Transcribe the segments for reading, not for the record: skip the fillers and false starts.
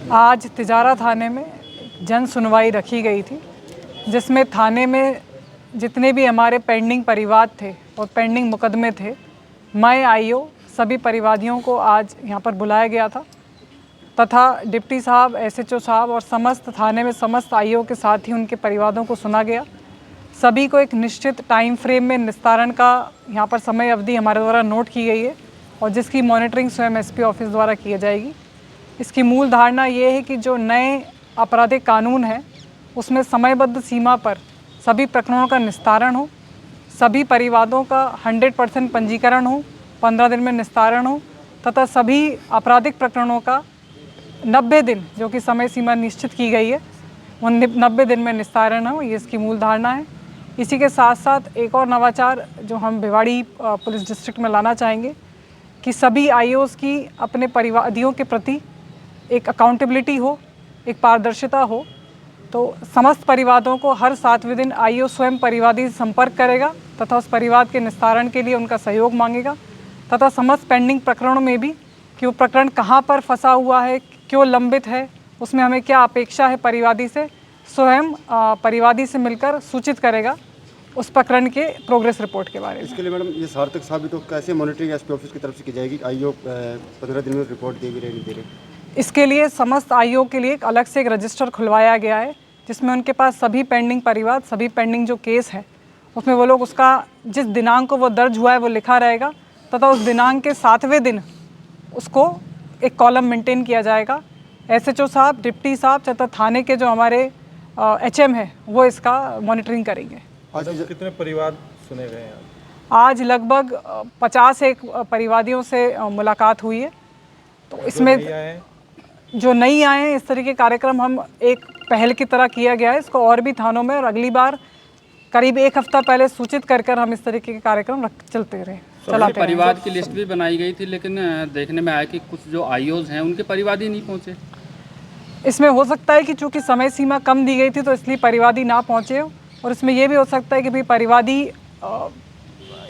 आज तिजारा थाने में जन सुनवाई रखी गई थी, जिसमें थाने में जितने भी हमारे पेंडिंग परिवाद थे और पेंडिंग मुकदमे थे, मैं आईओ सभी परिवादियों को आज यहाँ पर बुलाया गया था तथा डिप्टी साहब, एसएचओ साहब और समस्त थाने में समस्त आईओ के साथ ही उनके परिवादों को सुना गया। सभी को एक निश्चित टाइम फ्रेम में निस्तारण का यहाँ पर समय अवधि हमारे द्वारा नोट की गई है और जिसकी मॉनिटरिंग स्वयं एसपी ऑफिस द्वारा की जाएगी। इसकी मूल धारणा ये है कि जो नए आपराधिक कानून है उसमें समयबद्ध सीमा पर सभी प्रकरणों का निस्तारण हो, सभी परिवादों का 100% पंजीकरण हो, 15 दिन में निस्तारण हो तथा सभी आपराधिक प्रकरणों का 90 दिन जो कि समय सीमा निश्चित की गई है उन 90 दिन में निस्तारण हो, ये इसकी मूल धारणा है। इसी के साथ साथ एक और नवाचार जो हम भिवाड़ी पुलिस डिस्ट्रिक्ट में लाना चाहेंगे कि सभी आईओज़ की अपने परिवादियों के प्रति एक अकाउंटेबिलिटी हो, एक पारदर्शिता हो। तो समस्त परिवादों को हर 7वें दिन आईओ स्वयं परिवादी से संपर्क करेगा तथा उस परिवाद के निस्तारण के लिए उनका सहयोग मांगेगा तथा समस्त पेंडिंग प्रकरणों में भी कि वो प्रकरण कहाँ पर फंसा हुआ है, क्यों लंबित है, उसमें हमें क्या अपेक्षा है परिवादी से, स्वयं परिवादी से मिलकर सूचित करेगा उस प्रकरण के प्रोग्रेस रिपोर्ट के बारे में। इसके लिए मैडम ये सार्थक साबित हो कैसे मॉनिटरिंग एसपी ऑफिस की तरफ से की जाएगी? आईओ 15 दिन में रिपोर्ट दे भी रहे नहीं दे रहे? इसके लिए समस्त आईओ के लिए एक अलग से एक रजिस्टर खुलवाया गया है जिसमें उनके पास सभी पेंडिंग परिवाद, सभी पेंडिंग जो केस है उसमें वो लोग उसका जिस दिनांक को वो दर्ज हुआ है वो लिखा रहेगा तथा उस दिनांक के 7वें दिन उसको एक कॉलम मेंटेन किया जाएगा। एसएचओ साहब, डिप्टी साहब तथा थाने के जो हमारे एचएम है वो इसका मॉनिटरिंग करेंगे। आज कितने परिवाद सुने गए हैं? आज लगभग 50 एक परिवादियों से मुलाकात हुई है। तो इसमें जो नहीं आए हैं इस तरह के कार्यक्रम हम एक पहल की तरह किया गया है, इसको और भी थानों में और अगली बार करीब 1 हफ्ता पहले सूचित कर हम इस तरीके के कार्यक्रम चलाते रहे। परिवाद की लिस्ट भी बनाई गई थी लेकिन देखने में आया कि कुछ जो आईओज़ हैं उनके परिवादी नहीं पहुंचे। इसमें हो सकता है कि चूँकि समय सीमा कम दी गई थी तो इसलिए परिवादी ना पहुँचे और इसमें यह भी हो सकता है कि भाई परिवादी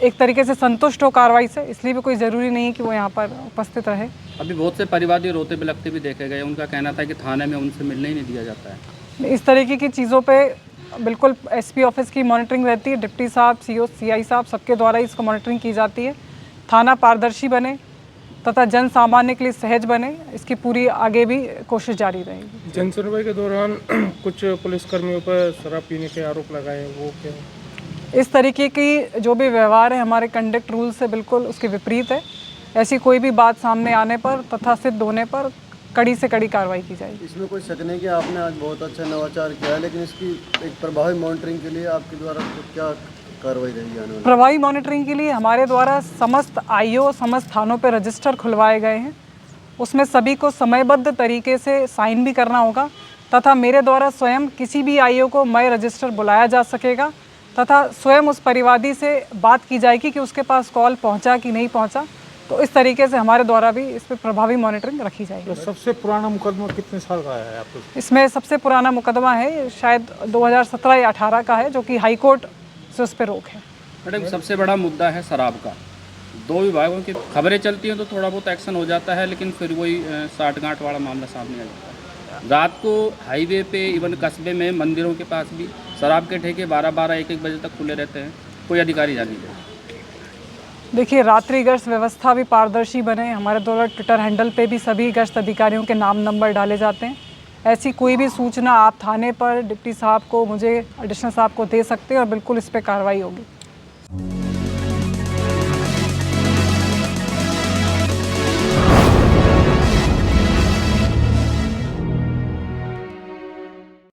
एक तरीके से संतुष्ट हो कार्रवाई से, इसलिए भी कोई ज़रूरी नहीं है कि वो यहाँ पर उपस्थित रहे। अभी बहुत से परिवादी रोते बिलखते भी देखे गए, उनका कहना था कि थाने में उनसे मिलने ही नहीं दिया जाता है। इस तरीके की चीज़ों पे बिल्कुल एसपी ऑफिस की मॉनिटरिंग रहती है, डिप्टी साहब, सीओ, सीआई साहब सबके द्वारा ही इसको मॉनिटरिंग की जाती है। थाना पारदर्शी बने तथा जन सामान्य के लिए सहज बने, इसकी पूरी आगे भी कोशिश जारी रहेगी। जन सुनवाई के दौरान कुछ पुलिसकर्मियों पर शराब पीने के आरोप लगाए, वो क्या? इस तरीके की जो भी व्यवहार है हमारे कंडक्ट रूल से बिल्कुल उसके विपरीत है। ऐसी कोई भी बात सामने आने पर तथा सिद्ध होने पर कड़ी से कड़ी कार्रवाई की जाएगी। इसमें कोई शक नहीं कि आपने आज बहुत अच्छा नवाचार किया है, लेकिन इसकी एक प्रभावी मॉनिटरिंग के लिए आपके द्वारा क्या कार्रवाई रहेगी आने वाली? प्रभावी मॉनिटरिंग के लिए हमारे द्वारा समस्त आईओ, समस्त थानों पर रजिस्टर खुलवाए गए हैं। उसमें सभी को समयबद्ध तरीके से साइन भी करना होगा तथा मेरे द्वारा स्वयं किसी भी आईओ को मई रजिस्टर बुलाया जा सकेगा तथा स्वयं उस परिवादी से बात की जाएगी कि उसके पास कॉल पहुंचा कि नहीं पहुंचा। तो इस तरीके से हमारे द्वारा भी इस पर प्रभावी मॉनिटरिंग रखी जाएगी। तो सबसे पुराना मुकदमा कितने साल का है आपको? इसमें सबसे पुराना मुकदमा है शायद 2017 या 18 का है, जो कि हाई कोर्ट से उस पर रोक है। मैडम, सबसे बड़ा मुद्दा है शराब का। 2 विभागों की खबरें चलती हैं तो थोड़ा बहुत एक्शन हो जाता है, लेकिन फिर वही साठ-गांठ वाला मामला सामने आ जाता है। रात को हाईवे पे, इवन कस्बे में, मंदिरों के पास भी शराब के ठेके 12-12, 1-1 बजे तक खुले रहते हैं। कोई अधिकारी जान नहीं जाए। देखिए, रात्रि गश्त व्यवस्था भी पारदर्शी बने। हमारे द्वारा ट्विटर हैंडल पे भी सभी गश्त अधिकारियों के नाम नंबर डाले जाते हैं। ऐसी कोई भी सूचना आप थाने पर डिप्टी साहब को, मुझे, एडिशनल साहब को दे सकते हैं और बिल्कुल इस पर कार्रवाई होगी।